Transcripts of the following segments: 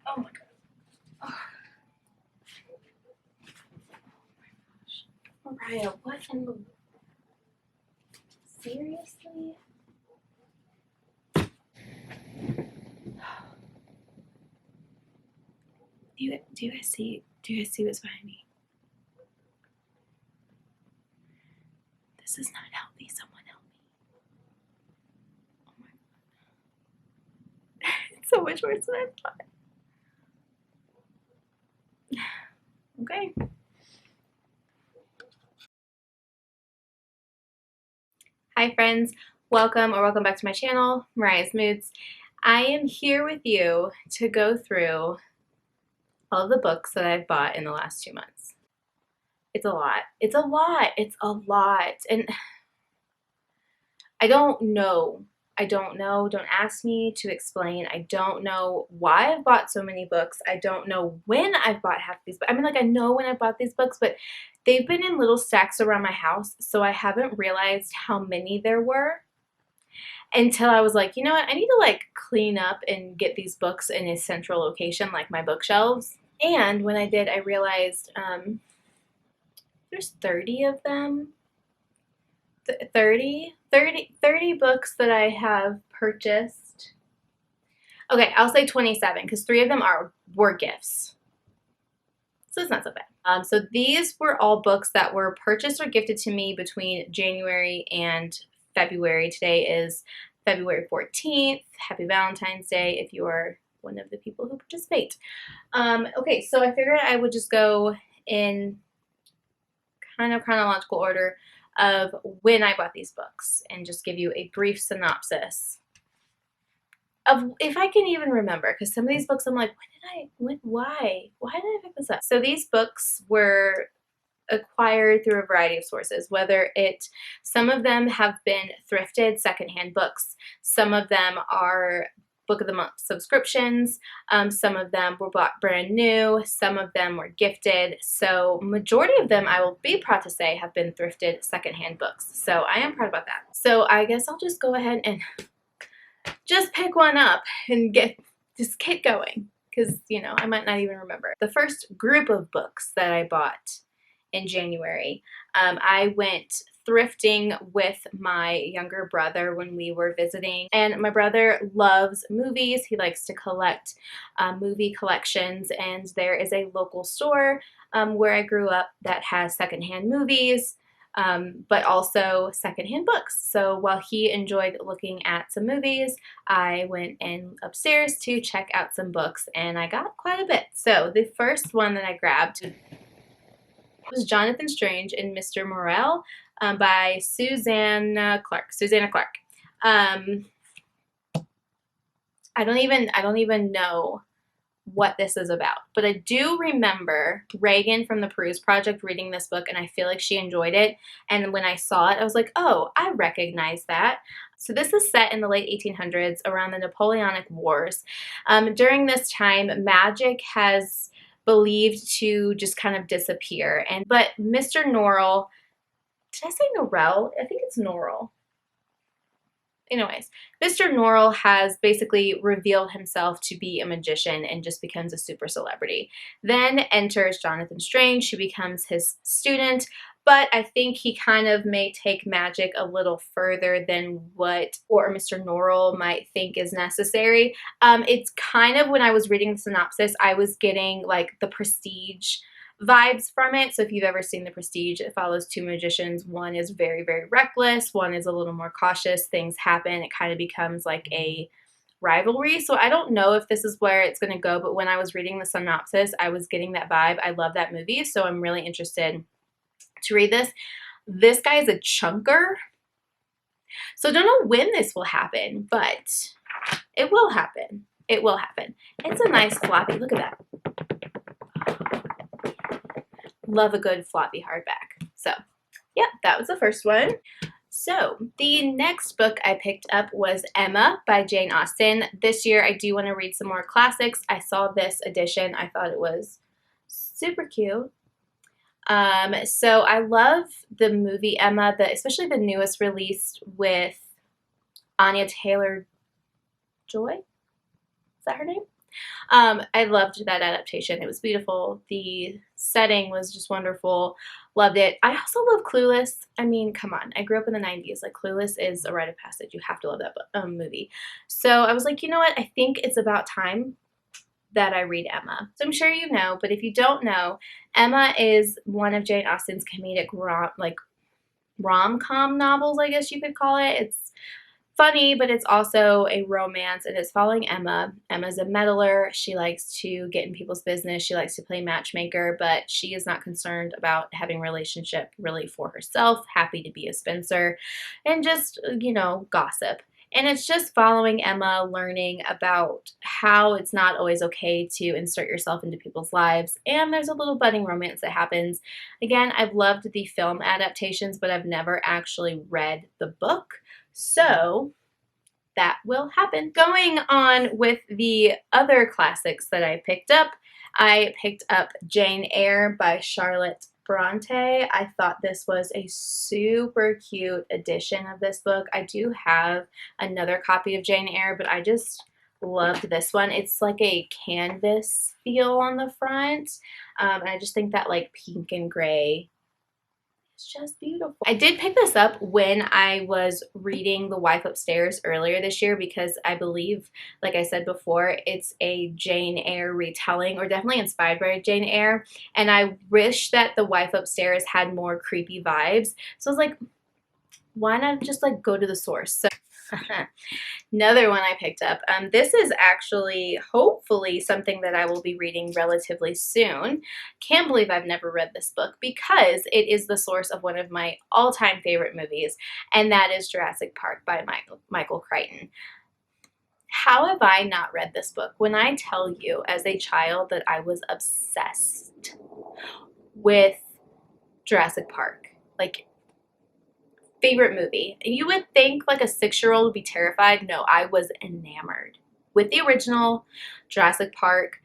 Oh my god. Oh. Mariah, what in the... Seriously? Do you guys see what's behind me? This is not healthy. Someone help me. Oh my god. It's so much worse than I thought. Okay. Hi friends, welcome back to my channel, Mariah's Moods. I am here with you to go through all of the books that I've bought in the last 2 months. It's a lot. It's a lot. It's a lot. And I don't know. Don't ask me to explain. I don't know why I've bought so many books. I don't know when I've bought half these books. I mean, like, I know when I bought these books, but they've been in little stacks around my house, so I haven't realized how many there were until I was like, you know what? I need to, like, clean up and get these books in a central location, like my bookshelves. And when I did, I realized there's 30 of them. 30 books that I have purchased. Okay, I'll say 27 because 3 of them were gifts. So it's not so bad. So these were all books that were purchased or gifted to me between January and February. Today is February 14th. Happy Valentine's Day if you are one of the people who participate. Okay, so I figured I would just go in kind of chronological order of when I bought these books and just give you a brief synopsis of, if I can even remember, because some of these books I'm like, why did I pick this up? So these books were acquired through a variety of sources, some of them have been thrifted secondhand books, some of them are Book of the Month subscriptions, some of them were bought brand new, some of them were gifted, so majority of them, I will be proud to say, have been thrifted secondhand books, so I am proud about that. So I guess I'll just go ahead and just pick one up and just get going, because, you know, I might not even remember. The first group of books that I bought in January, I went thrifting with my younger brother when we were visiting, and my brother loves movies. He likes to collect movie collections, and there is a local store where I grew up that has secondhand movies, but also secondhand books. So while he enjoyed looking at some movies, I went in upstairs to check out some books, and I got quite a bit. So the first one that I grabbed was Jonathan Strange and Mr. Morrell by Susanna Clark. I don't even know what this is about, but I do remember Reagan from the Peruse Project reading this book, and I feel like she enjoyed it, and when I saw it I was like, oh, I recognize that. So this is set in the late 1800s around the Napoleonic Wars. During this time, magic has believed to just kind of disappear, but Mr. Norrell, did I say Norrell? I think it's Norrell. Anyways, Mr. Norrell has basically revealed himself to be a magician and just becomes a super celebrity. Then enters Jonathan Strange, who becomes his student, but I think he kind of may take magic a little further than what Mr. Norrell might think is necessary. It's kind of, when I was reading the synopsis, I was getting like the Prestige vibes from it. So if you've ever seen The Prestige, it follows 2 magicians. One is very, very reckless. One is a little more cautious. Things happen. It kind of becomes like a rivalry. So I don't know if this is where it's going to go, but when I was reading the synopsis, I was getting that vibe. I love that movie, so I'm really interested to read this. This guy is a chunker. So I don't know when this will happen, but it will happen. It will happen. It's a nice floppy. Look at that. Love a good floppy hardback. So yeah, that was the first one. So the next book I picked up was Emma by Jane Austen. This year I do want to read some more classics. I saw this edition. I thought it was super cute. So I love the movie Emma, especially the newest release with Anya Taylor-Joy. Is that her name? I loved that adaptation. It was beautiful. The setting was just wonderful. Loved it. I also love Clueless. I mean, come on. I grew up in the 90s. Like, Clueless is a rite of passage. You have to love that movie. So I was like, you know what? I think it's about time that I read Emma. So I'm sure you know, but if you don't know, Emma is one of Jane Austen's comedic rom-com novels, I guess you could call it. It's funny, but it's also a romance, and it's following Emma. Emma's a meddler. She likes to get in people's business. She likes to play matchmaker, but she is not concerned about having a relationship really for herself, happy to be a spinster, and just, you know, gossip. And it's just following Emma, learning about how it's not always okay to insert yourself into people's lives. And there's a little budding romance that happens. Again, I've loved the film adaptations, but I've never actually read the book. So that will happen. Going on with the other classics that I picked up Jane Eyre by Charlotte Bronte. I thought this was a super cute edition of this book. I do have another copy of Jane Eyre, but I just loved this one. It's like a canvas feel on the front, and I just think that like pink and gray, it's just beautiful. I did pick this up when I was reading The Wife Upstairs earlier this year because I believe, like I said before, it's a Jane Eyre retelling, or definitely inspired by Jane Eyre, and I wish that The Wife Upstairs had more creepy vibes. So I was like, why not just like go to the source? So another one I picked up. This is actually hopefully something that I will be reading relatively soon. Can't believe I've never read this book because it is the source of one of my all-time favorite movies, and that is Jurassic Park by Michael Crichton. How have I not read this book? When I tell you as a child that I was obsessed with Jurassic Park, like favorite movie. You would think like a 6-year-old would be terrified. No, I was enamored with the original Jurassic Park.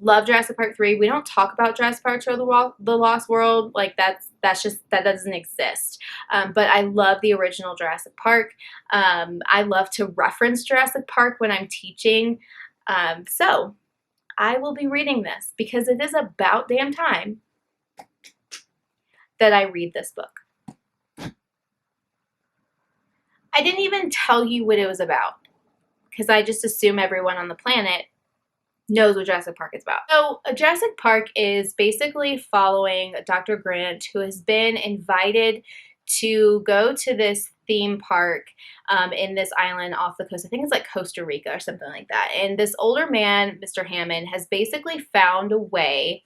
Love Jurassic Park 3. We don't talk about Jurassic Park or the Lost World. Like that doesn't exist. But I love the original Jurassic Park. I love to reference Jurassic Park when I'm teaching. So I will be reading this because it is about damn time that I read this book. I didn't even tell you what it was about because I just assume everyone on the planet knows what Jurassic Park is about. So Jurassic Park is basically following Dr. Grant, who has been invited to go to this theme park in this island off the coast. I think it's like Costa Rica or something like that. And this older man, Mr. Hammond, has basically found a way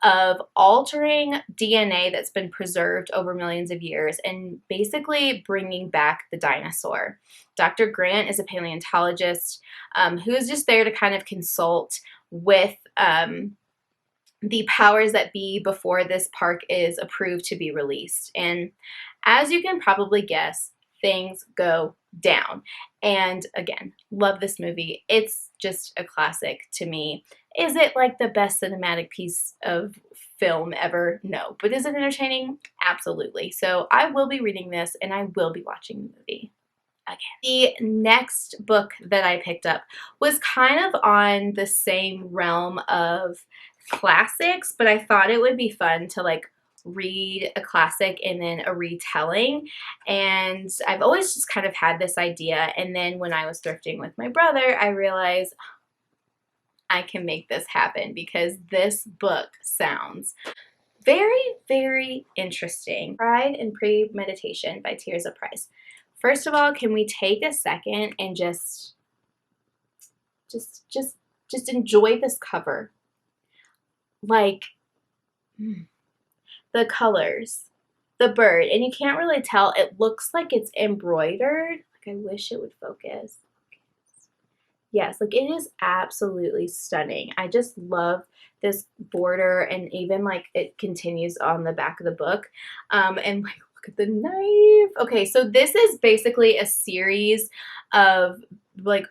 of altering DNA that's been preserved over millions of years and basically bringing back the dinosaur. Dr. Grant is a paleontologist who is just there to kind of consult with the powers that be before this park is approved to be released. And as you can probably guess, things go down. And again, love this movie. It's just a classic to me. Is it like the best cinematic piece of film ever? No. But is it entertaining? Absolutely. So I will be reading this and I will be watching the movie again. The next book that I picked up was kind of on the same realm of classics, but I thought it would be fun to like read a classic and then a retelling. And I've always just kind of had this idea, and then when I was thrifting with my brother, I realized I can make this happen because this book sounds very, very interesting. Pride and Premeditation by Tirzah Price. First of all, can we take a second and just enjoy this cover? Like, the colors, the bird, and you can't really tell. It looks like it's embroidered. Like, I wish it would focus. Yes, like it is absolutely stunning. I just love this border, and even like it continues on the back of the book. And like, look at the knife. Okay, so this is basically a series of like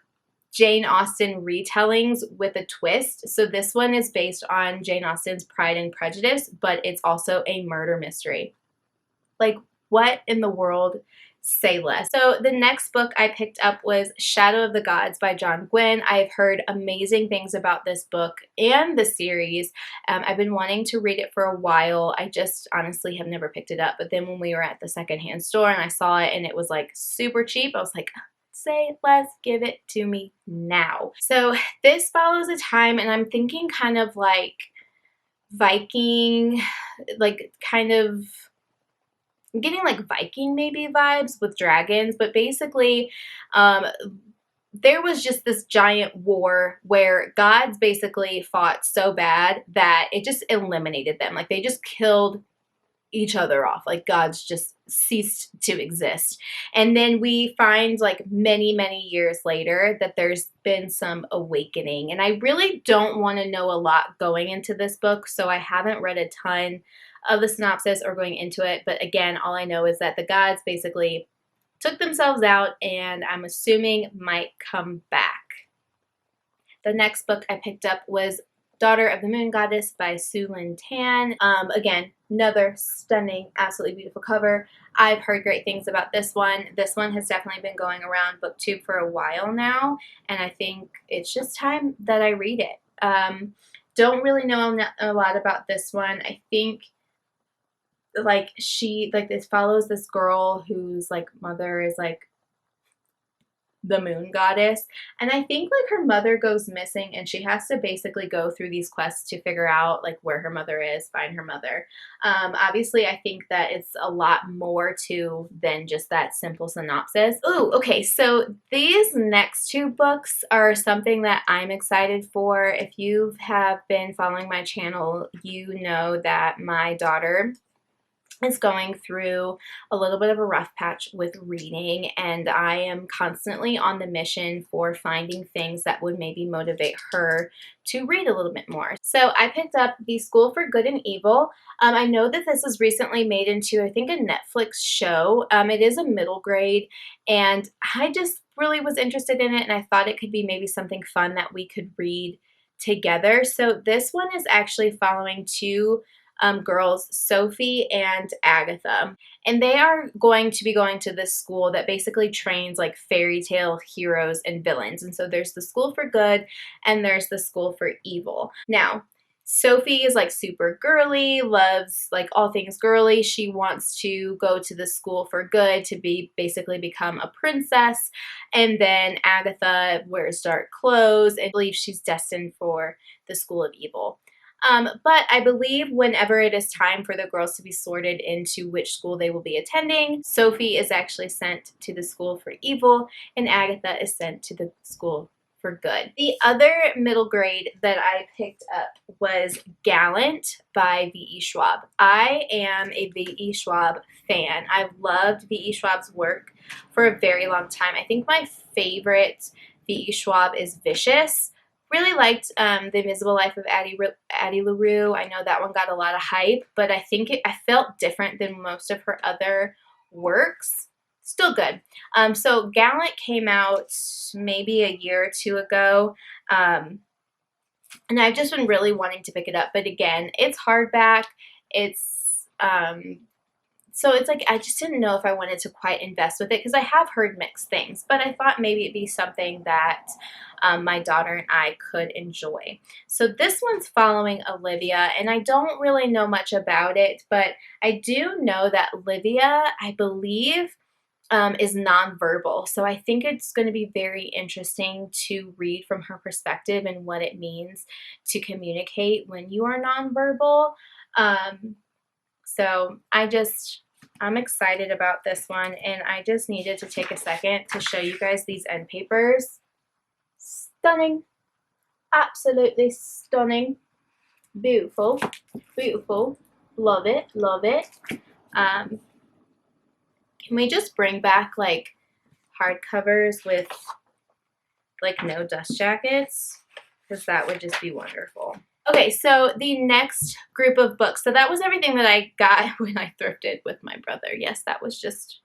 Jane Austen retellings with a twist. So this one is based on Jane Austen's Pride and Prejudice, but it's also a murder mystery. Like, what in the world say less. So the next book I picked up was Shadow of the Gods by John Gwynne. I've heard amazing things about this book and the series. I've been wanting to read it for a while. I just honestly have never picked it up. But then when we were at the secondhand store and I saw it and it was like super cheap, I was like, say less, give it to me now. So this follows a time, and I'm thinking kind of like Viking, like kind of, I'm getting like Viking maybe vibes with dragons, but basically there was just this giant war where gods basically fought so bad that it just eliminated them. Like they just killed each other off. Like gods just ceased to exist. And then we find like many, many years later that there's been some awakening. And I really don't want to know a lot going into this book, so I haven't read a ton of the synopsis or going into it. But again, all I know is that the gods basically took themselves out and I'm assuming might come back. The next book I picked up was Daughter of the Moon Goddess by Sue Lynn Tan. Again, another stunning, absolutely beautiful cover. I've heard great things about this one. This one has definitely been going around BookTube for a while now, and I think it's just time that I read it. Don't really know a lot about this one. I think like this follows this girl whose like mother is like the moon goddess, and I think like her mother goes missing and she has to basically go through these quests to figure out like where her mother is, find her mother. Obviously I think that it's a lot more to than just that simple synopsis. Ooh, okay, so these next two books are something that I'm excited for. If you have been following my channel, you know that my daughter is going through a little bit of a rough patch with reading, and I am constantly on the mission for finding things that would maybe motivate her to read a little bit more. So I picked up The School for Good and Evil. I know that this was recently made into, I think, a Netflix show. It is a middle grade, and I just really was interested in it, and I thought it could be maybe something fun that we could read together. So this one is actually following two girls, Sophie and Agatha, and they are going to be going to this school that basically trains like fairy tale heroes and villains. And so there's the School for Good and there's the School for Evil. Now, Sophie is like super girly, loves like all things girly. She wants to go to the School for Good to basically become a princess. And then Agatha wears dark clothes and believes she's destined for the School of Evil. But I believe whenever it is time for the girls to be sorted into which school they will be attending, Sophie is actually sent to the School for Evil and Agatha is sent to the School for Good. The other middle grade that I picked up was Gallant by V.E. Schwab. I am a V.E. Schwab fan. I've loved V.E. Schwab's work for a very long time. I think my favorite V.E. Schwab is Vicious. Really liked The Invisible Life of Addie LaRue. I know that one got a lot of hype, but I think I felt different than most of her other works. Still good. So Gallant came out maybe a year or two ago, and I've just been really wanting to pick it up. But again, it's hardback. It's so it's like I just didn't know if I wanted to quite invest with it because I have heard mixed things, but I thought maybe it'd be something that my daughter and I could enjoy. So this one's following Olivia, and I don't really know much about it, but I do know that Olivia, I believe, is nonverbal. So I think it's going to be very interesting to read from her perspective and what it means to communicate when you are nonverbal. So I'm excited about this one, and I just needed to take a second to show you guys these end papers. Stunning. Absolutely stunning. Beautiful. Beautiful. Love it. Love it. Can we just bring back like hardcovers with like no dust jackets? Because that would just be wonderful. Okay, so the next group of books. So that was everything that I got when I thrifted with my brother. Yes, that was just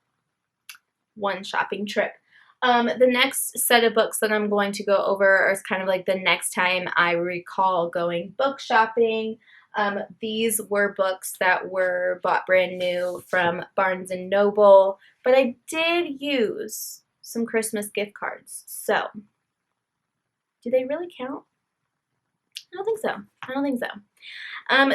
one shopping trip. The next set of books that I'm going to go over is kind of like the next time I recall going book shopping. These were books that were bought brand new from Barnes and Noble, but I did use some Christmas gift cards. So, do they really count? I don't think so. I don't think so.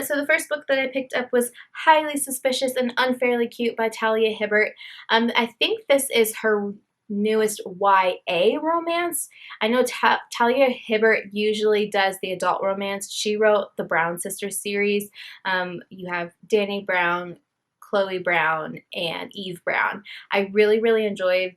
So the first book that I picked up was Highly Suspicious and Unfairly Cute by Talia Hibbert. I think this is her newest YA romance. I know Talia Hibbert usually does the adult romance. She wrote the Brown Sisters series. You have Danny Brown, Chloe Brown, and Eve Brown. I really, really enjoyed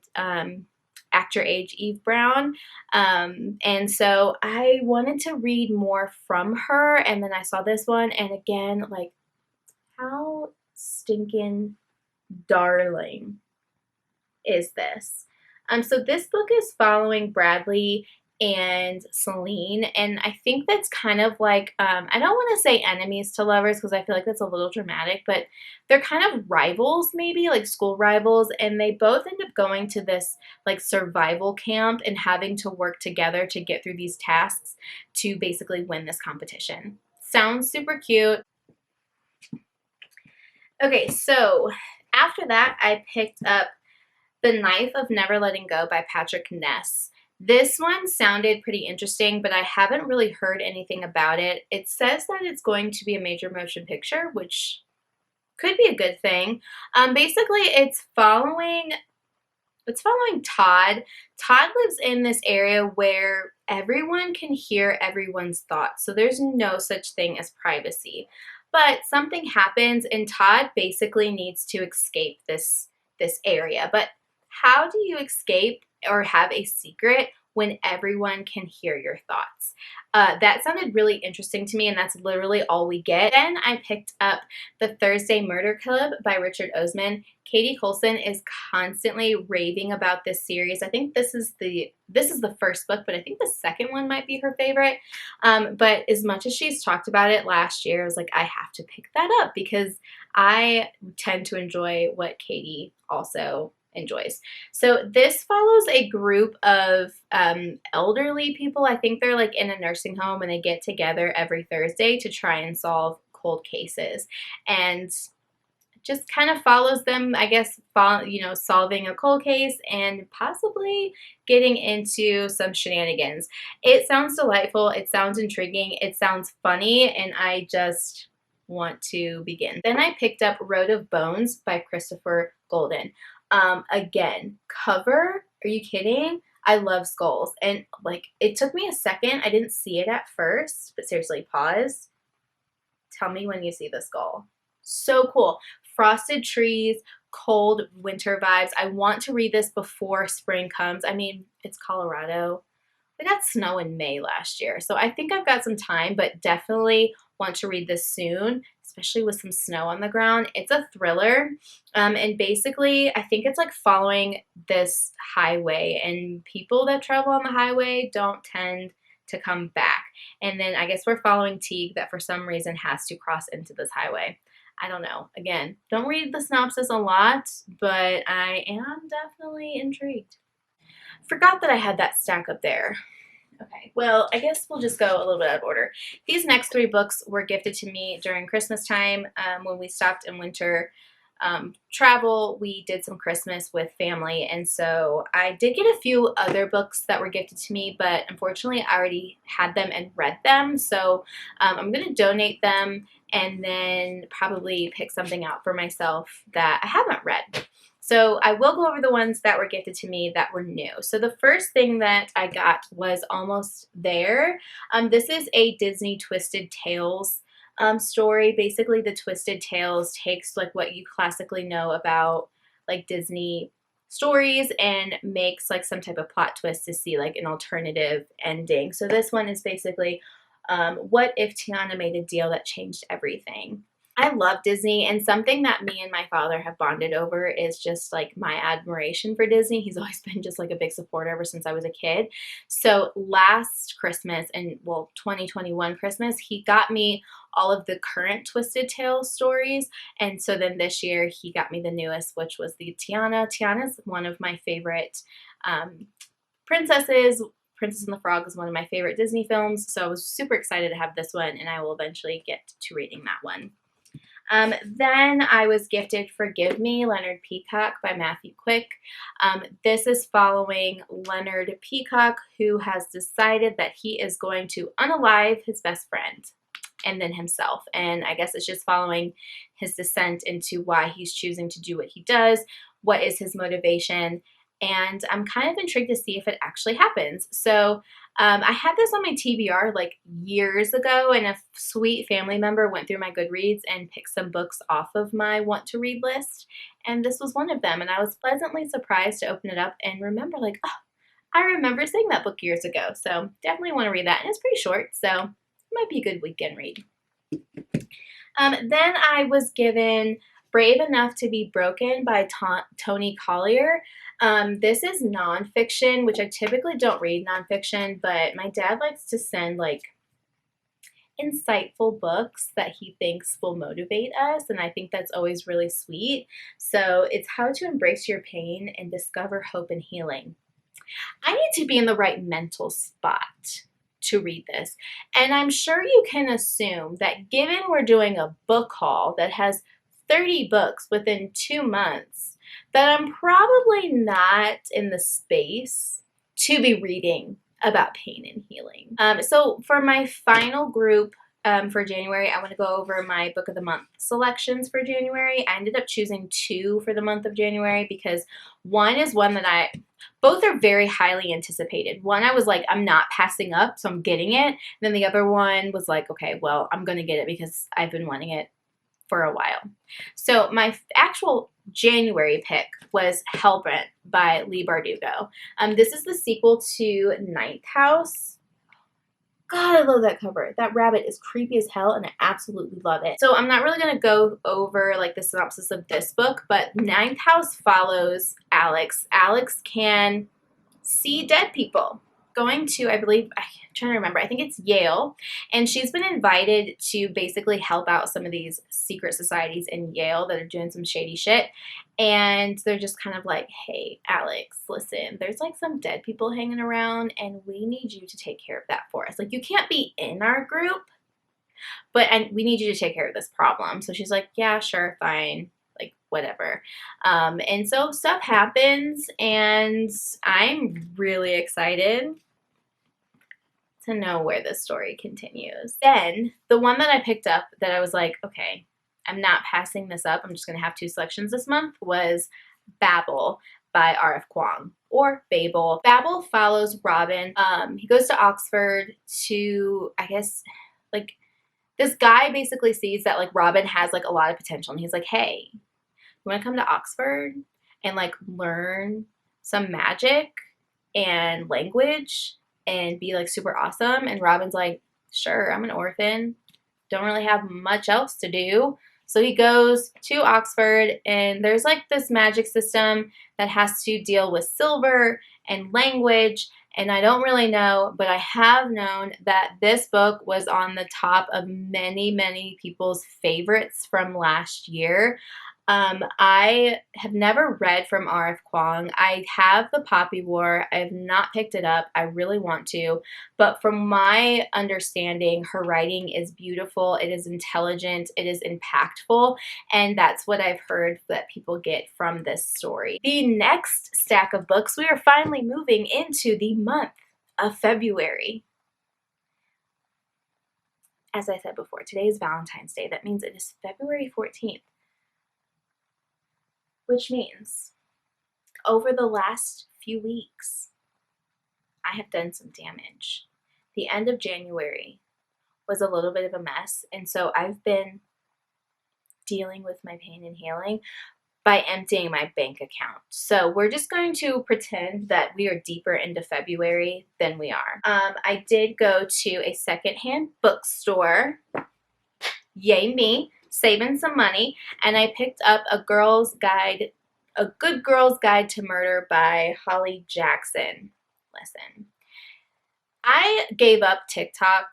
Actor Age Eve Brown. And so I wanted to read more from her, and then I saw this one, and again, like, how stinking darling is this? So this book is following Bradley and Celine, and I think that's kind of like, I don't want to say enemies to lovers because I feel like that's a little dramatic, but they're kind of rivals, maybe like school rivals, and they both end up going to this like survival camp and having to work together to get through these tasks to basically win this competition. Sounds super cute. Okay, so after that, I picked up The Knife of Never Letting Go by Patrick Ness. This one sounded pretty interesting, but I haven't really heard anything about it. It says that it's going to be a major motion picture, which could be a good thing. Basically, it's following Todd. Todd lives in this area where everyone can hear everyone's thoughts, so there's no such thing as privacy. But something happens, and Todd basically needs to escape this area. But how do you escape or have a secret when everyone can hear your thoughts? That sounded really interesting to me, and that's literally all we get. Then I picked up The Thursday Murder Club by Richard Osman. Katie Colson is constantly raving about this series. I think this is the first book, but I think the second one might be her favorite. But as much as she's talked about it last year, I was like, I have to pick that up because I tend to enjoy what Katie also enjoys. So this follows a group of elderly people. I think they're like in a nursing home, and they get together every Thursday to try and solve cold cases, and just kind of follows them, I guess, solving a cold case and possibly getting into some shenanigans. It sounds delightful. It sounds intriguing. It sounds funny, and I just want to begin. Then I picked up Road of Bones by Christopher Golden. Again, cover, are you kidding? I love skulls, and like, it took me a second. I didn't see it at first, but seriously, pause. Tell me when you see the skull. So cool. Frosted trees, cold winter vibes. I want to read this before spring comes. I mean, it's Colorado. We got snow in May last year, so I think I've got some time, but definitely want to read this soon, especially with some snow on the ground. It's a thriller, and basically, I think it's like following this highway, and people that travel on the highway don't tend to come back. And then I guess we're following Teague that for some reason has to cross into this highway. I don't know. Again, don't read the synopsis a lot, but I am definitely intrigued. Forgot that I had that stack up there. Okay, well, I guess we'll just go a little bit out of order. These next three books were gifted to me during Christmas time when we stopped in winter travel. We did some Christmas with family, and so I did get a few other books that were gifted to me, but unfortunately I already had them and read them, so I'm going to donate them and then probably pick something out for myself that I haven't read. So I will go over the ones that were gifted to me that were new. So the first thing that I got was Almost There. This is a Disney Twisted Tales story. Basically, the Twisted Tales takes like what you classically know about like Disney stories and makes like some type of plot twist to see like an alternative ending. So this one is basically what if Tiana made a deal that changed everything? I love Disney, and something that me and my father have bonded over is just like my admiration for Disney. He's always been just like a big supporter ever since I was a kid. So last Christmas, and well, 2021 Christmas, he got me all of the current Twisted Tales stories, and so then this year he got me the newest, which was the Tiana. Tiana's one of my favorite princesses Princess and the Frog is one of my favorite Disney films, so I was super excited to have this one, and I will eventually get to reading that one. Then I was gifted Forgive Me, Leonard Peacock by Matthew Quick. This is following Leonard Peacock, who has decided that he is going to unalive his best friend and then himself. And I guess it's just following his descent into why he's choosing to do what he does, what is his motivation, and I'm kind of intrigued to see if it actually happens. So I had this on my TBR like years ago, and a sweet family member went through my Goodreads and picked some books off of my want to read list, and this was one of them, and I was pleasantly surprised to open it up and remember like, oh, I remember seeing that book years ago, so definitely want to read that, and it's pretty short, so it might be a good weekend read. Then I was given Brave Enough to Be Broken by Toni Collier. This is nonfiction, which I typically don't read nonfiction, but my dad likes to send like insightful books that he thinks will motivate us, and I think that's always really sweet. So it's How to Embrace Your Pain and Discover Hope and Healing. I need to be in the right mental spot to read this, and I'm sure you can assume that given we're doing a book haul that has 30 books within 2 months, that I'm probably not in the space to be reading about pain and healing. So for my final group for January, I want to go over my book of the month selections for January. I ended up choosing 2 for the month of January because one is one that both are very highly anticipated. One I was like, I'm not passing up, so I'm getting it. And then the other one was like, okay, well, I'm going to get it because I've been wanting it for a while. So my actual January pick was Hellbrent by Leigh Bardugo. This is the sequel to Ninth House. God, I love that cover. That rabbit is creepy as hell, and I absolutely love it. So I'm not really going to go over like the synopsis of this book, but Ninth House follows Alex. Alex can see dead people. Going to, I believe, I'm trying to remember, I think it's Yale, and she's been invited to basically help out some of these secret societies in Yale that are doing some shady shit, and they're just kind of like, hey, Alex, listen, there's like some dead people hanging around, and we need you to take care of that for us. Like, you can't be in our group, but we need you to take care of this problem. So she's like, yeah, sure, fine. Like, whatever. And so stuff happens, and I'm really excited to know where this story continues. Then, the one that I picked up that I was like, okay, I'm not passing this up, I'm just going to have 2 selections this month, was Babel by R.F. Kuang, or Babel. Babel follows Robin. He goes to Oxford to, I guess, like, this guy basically sees that, like, Robin has, like, a lot of potential, and he's like, hey, you want to come to Oxford and, like, learn some magic and language and be, like, super awesome? And Robin's like, sure, I'm an orphan, don't really have much else to do. So he goes to Oxford, and there's, like, this magic system that has to deal with silver and language, and I don't really know, but I have known that this book was on the top of many, many people's favorites from last year. I have never read from R.F. Kuang. I have The Poppy War. I have not picked it up. I really want to. But from my understanding, her writing is beautiful. It is intelligent. It is impactful. And that's what I've heard that people get from this story. The next stack of books, we are finally moving into the month of February. As I said before, today is Valentine's Day. That means it is February 14th. Which means over the last few weeks, I have done some damage. The end of January was a little bit of a mess, and so I've been dealing with my pain and healing by emptying my bank account. So we're just going to pretend that we are deeper into February than we are. I did go to a secondhand bookstore. Yay me. Saving some money, and I picked up A Good Girl's Guide to Murder by Holly Jackson. Listen, I gave up TikTok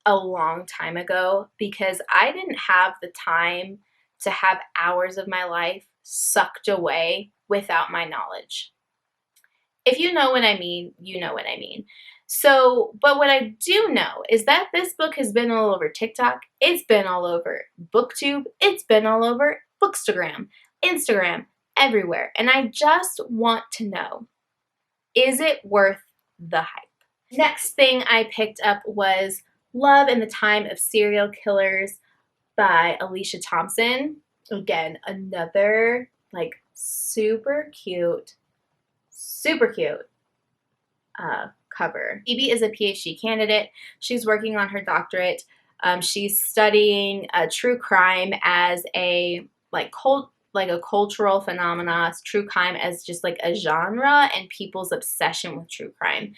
a long time ago because I didn't have the time to have hours of my life sucked away without my knowledge. If you know what I mean, you know what I mean. So, but what I do know is that this book has been all over TikTok, it's been all over BookTube, it's been all over Bookstagram, Instagram, everywhere. And I just want to know, is it worth the hype? Next thing I picked up was Love in the Time of Serial Killers by Alicia Thompson. Again, another like super cute cover. Phoebe is a PhD candidate. She's working on her doctorate. She's studying true crime as a a cultural phenomena, true crime as just like a genre and people's obsession with true crime.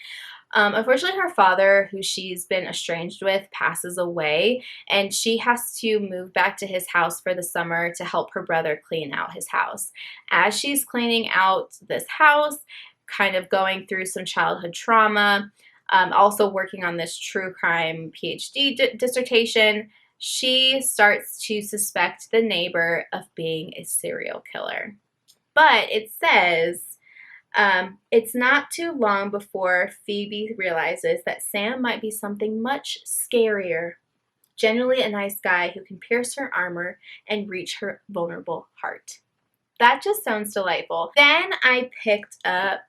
Unfortunately, her father, who she's been estranged with, passes away, and she has to move back to his house for the summer to help her brother clean out his house. As she's cleaning out this house, kind of going through some childhood trauma, also working on this true crime PhD dissertation, she starts to suspect the neighbor of being a serial killer. But it says it's not too long before Phoebe realizes that Sam might be something much scarier. Generally a nice guy who can pierce her armor and reach her vulnerable heart. That just sounds delightful. Then I picked up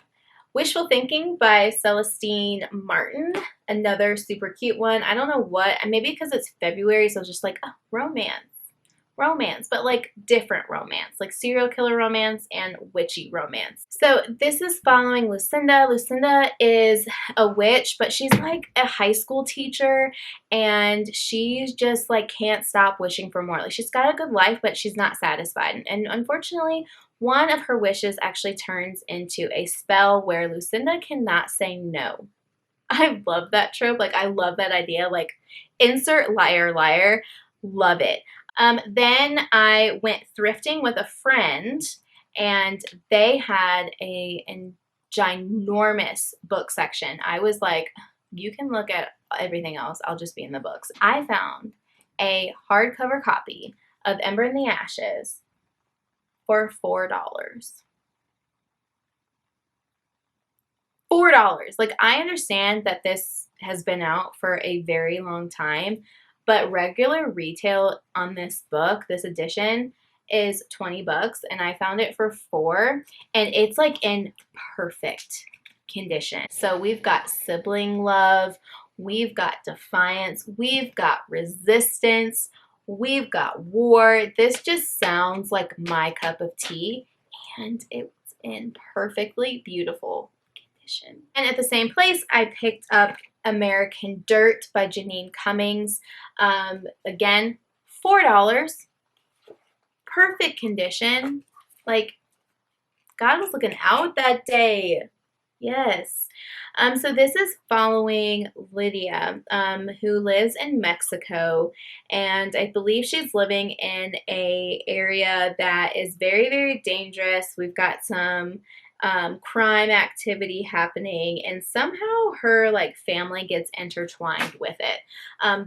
Wishful Thinking by Celestine Martin, another super cute one. I don't know what, maybe because it's February, so I was just like, oh, romance, but like different romance, like serial killer romance and witchy romance. So this is following Lucinda. Lucinda is a witch, but she's like a high school teacher, and she's just like can't stop wishing for more. Like she's got a good life, but she's not satisfied. And unfortunately, one of her wishes actually turns into a spell where Lucinda cannot say no. I love that trope. Like I love that idea. Like insert liar, liar. Love it. Then I went thrifting with a friend, and they had a ginormous book section. I was like, you can look at everything else. I'll just be in the books. I found a hardcover copy of Ember in the Ashes for $4. $4. Like I understand that this has been out for a very long time, but regular retail on this book, this edition, is $20, and I found it for $4, and it's like in perfect condition. So we've got sibling love, we've got defiance, we've got resistance, we've got war. This just sounds like my cup of tea, and it's in perfectly beautiful condition. And at the same place, I picked up American Dirt by Janine Cummings. Again, $4. Perfect condition. Like, God was looking out that day. Yes. So this is following Lydia, who lives in Mexico, and I believe she's living in a area that is very, very dangerous. We've got some crime activity happening, and somehow her like family gets intertwined with it.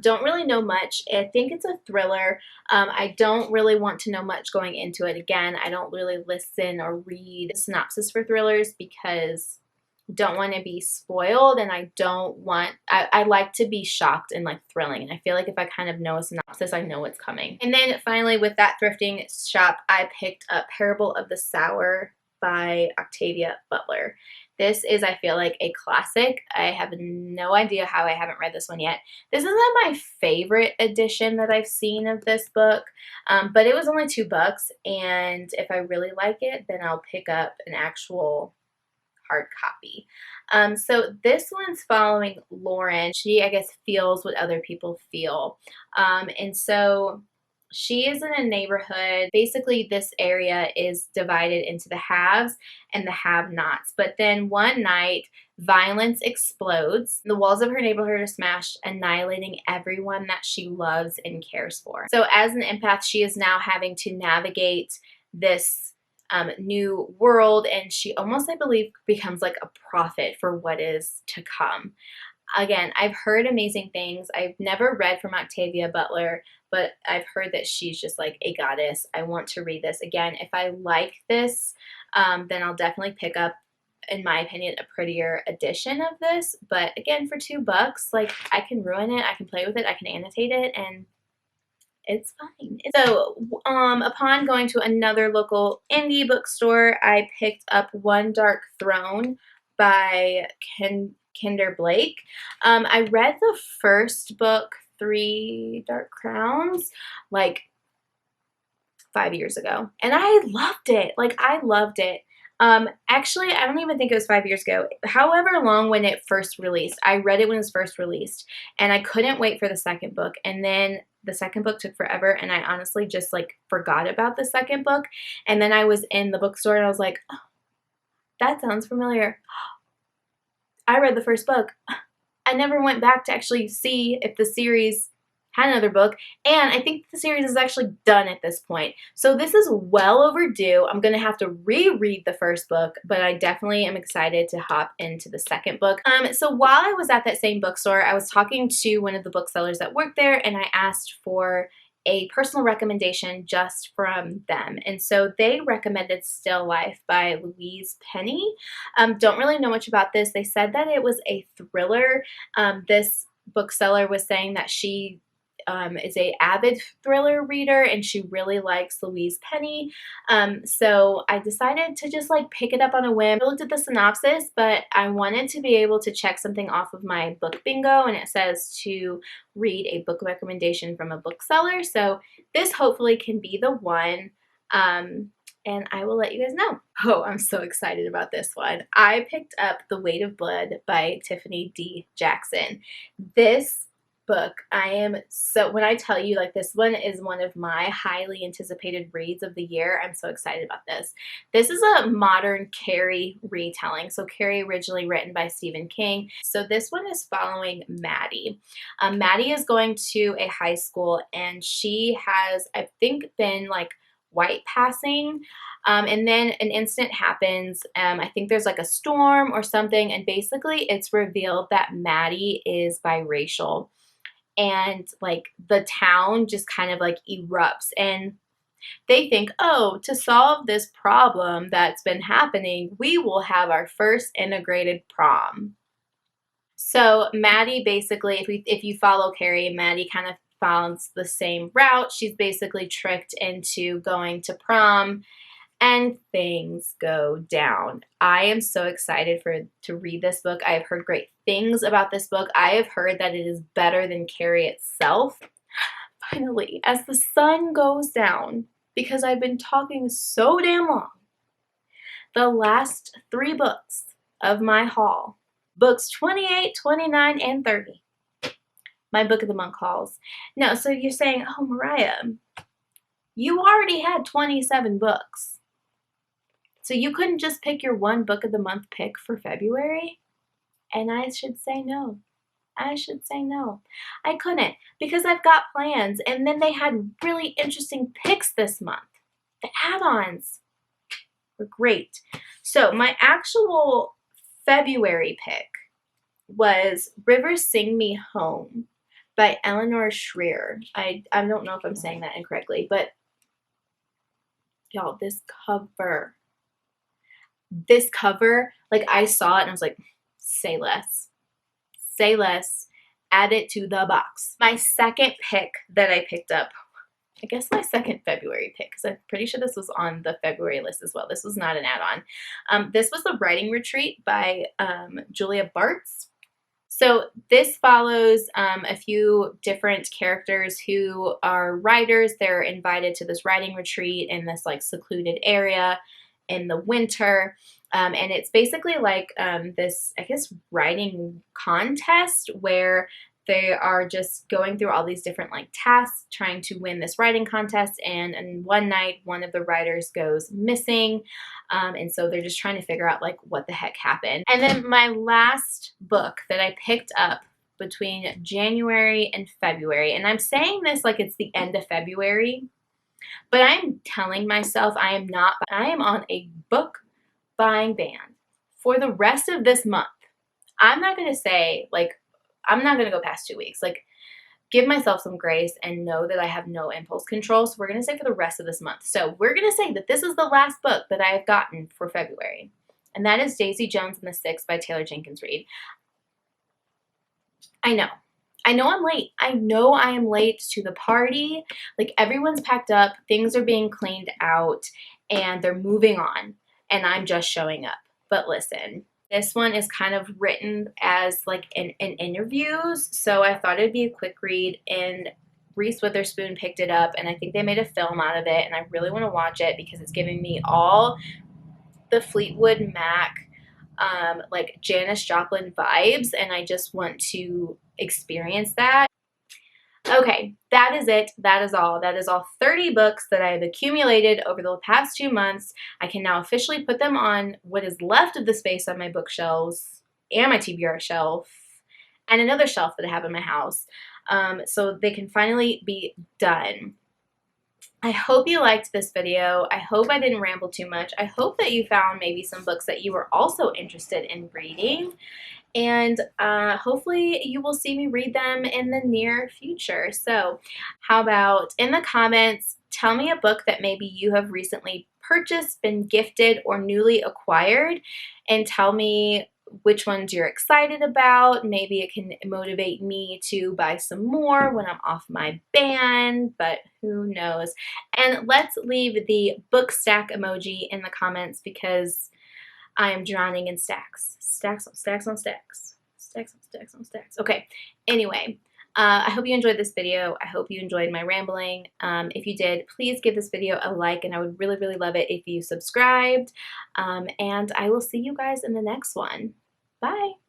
Don't really know much. I think it's a thriller. I don't really want to know much going into it. Again, I don't really listen or read synopsis for thrillers because don't want to be spoiled, and I like to be shocked and like thrilling, and I feel like if I kind of know a synopsis, I know what's coming. And then finally with that thrifting shop, I picked up Parable of the Sower by Octavia Butler. This is, I feel like, a classic. I have no idea how I haven't read this one yet. This isn't my favorite edition that I've seen of this book, but it was only $2, and if I really like it, then I'll pick up an actual hard copy. So this one's following Lauren. She, I guess, feels what other people feel. And so she is in a neighborhood. Basically, this area is divided into the haves and the have-nots. But then one night, violence explodes. The walls of her neighborhood are smashed, annihilating everyone that she loves and cares for. So as an empath, she is now having to navigate this new world, and she almost, I believe, becomes like a prophet for what is to come. Again, I've heard amazing things. I've never read from Octavia Butler, but I've heard that she's just like a goddess. I want to read this. Again, if I like this, then I'll definitely pick up in my opinion, a prettier edition of this. But again, for $2, like, I can ruin it, I can play with it, I can annotate it, and it's fine. So, upon going to another local indie bookstore, I picked up One Dark Throne by Kinder Blake. I read the first book, Three Dark Crowns, like 5 years ago, and I loved it. Like, I loved it. Actually, I don't even think it was 5 years ago. However long when it first released, I read it when it was first released, and I couldn't wait for the second book. And then the second book took forever, and I honestly just like forgot about the second book. And then I was in the bookstore, and I was like, oh, that sounds familiar. I read the first book. I never went back to actually see if the series had another book, and I think the series is actually done at this point. So this is well overdue. I'm gonna have to reread the first book, but I definitely am excited to hop into the second book. So while I was at that same bookstore, I was talking to one of the booksellers that worked there, and I asked for a personal recommendation just from them. And so they recommended Still Life by Louise Penny. Don't really know much about this. They said that it was a thriller. This bookseller was saying that she is a avid thriller reader, and she really likes Louise Penny. So I decided to just like pick it up on a whim. I looked at the synopsis, but I wanted to be able to check something off of my book bingo, and it says to read a book recommendation from a bookseller. So this hopefully can be the one. And I will let you guys know. Oh, I'm so excited about this one. I picked up The Weight of Blood by Tiffany D. Jackson. This book, when I tell you, like, this one is one of my highly anticipated reads of the year. I'm so excited about this. This is a modern Carrie retelling. So Carrie, originally written by Stephen King. So this one is following Maddie. Maddie is going to a high school, and she has, I think, been like white passing, and then an incident happens. I think there's like a storm or something, and basically it's revealed that Maddie is biracial, and like the town just kind of like erupts, and they think, oh, to solve this problem that's been happening, we will have our first integrated prom. So Maddie, basically, if you follow Carrie, Maddie kind of follows the same route. She's basically tricked into going to prom, and things go down. I am so excited to read this book. I have heard great things about this book. I have heard that it is better than Carrie itself. Finally, as the sun goes down, because I've been talking so damn long, the last 3 books of my haul, books 28, 29, and 30, my book of the month hauls. No, so you're saying, oh, Mariah, you already had 27 books. So you couldn't just pick your one book of the month pick for February? And I should say no. I should say no. I couldn't, because I've got plans, and then they had really interesting picks this month. The add-ons were great. So my actual February pick was Rivers Sing Me Home by Eleanor Schreier. I don't know if I'm saying that incorrectly, but y'all, this cover, like, I saw it and I was like, say less. Say less. Add it to the box. My second pick that I picked up, I guess my second February pick, because I'm pretty sure this was on the February list as well. This was not an add-on. This was The Writing Retreat by Julia Bartz. So this follows a few different characters who are writers. They're invited to this writing retreat in this like secluded area in the winter. And it's basically like this, I guess, writing contest where they are just going through all these different like tasks trying to win this writing contest. And one night, one of the writers goes missing. And so they're just trying to figure out like what the heck happened. And then my last book that I picked up between January and February, and I'm saying this like it's the end of February, but I'm telling myself I am on a book buying ban for the rest of this month. I'm not going to say like, I'm not going to go past 2 weeks. Like, give myself some grace and know that I have no impulse control. So we're going to say for the rest of this month. So we're going to say that this is the last book that I have gotten for February. and that is Daisy Jones and the Six by Taylor Jenkins Reid. I know I'm late. I know I am late to the party. Like, everyone's packed up, things are being cleaned out, and they're moving on, and I'm just showing up. But listen, this one is kind of written as like an interviews, so I thought it'd be a quick read, and Reese Witherspoon picked it up, and I think they made a film out of it, and I really want to watch it because it's giving me all the Fleetwood Mac, like Janis Joplin vibes, and I just want to experience that. Okay, that is it. That is all. That is all 30 books that I've accumulated over the past 2 months. I can now officially put them on what is left of the space on my bookshelves and my TBR shelf and another shelf that I have in my house, so they can finally be done. I hope you liked this video. I hope I didn't ramble too much. I hope that you found maybe some books that you were also interested in reading. And hopefully you will see me read them in the near future. So how about in the comments, tell me a book that maybe you have recently purchased, been gifted, or newly acquired, and tell me which ones you're excited about. Maybe it can motivate me to buy some more when I'm off my ban, but who knows. And let's leave the book stack emoji in the comments because I am drowning in stacks. Stacks on stacks on stacks. Stacks on stacks on stacks. Okay, anyway, I hope you enjoyed this video. I hope you enjoyed my rambling. If you did, please give this video a like, and I would really, really love it if you subscribed. And I will see you guys in the next one. Bye.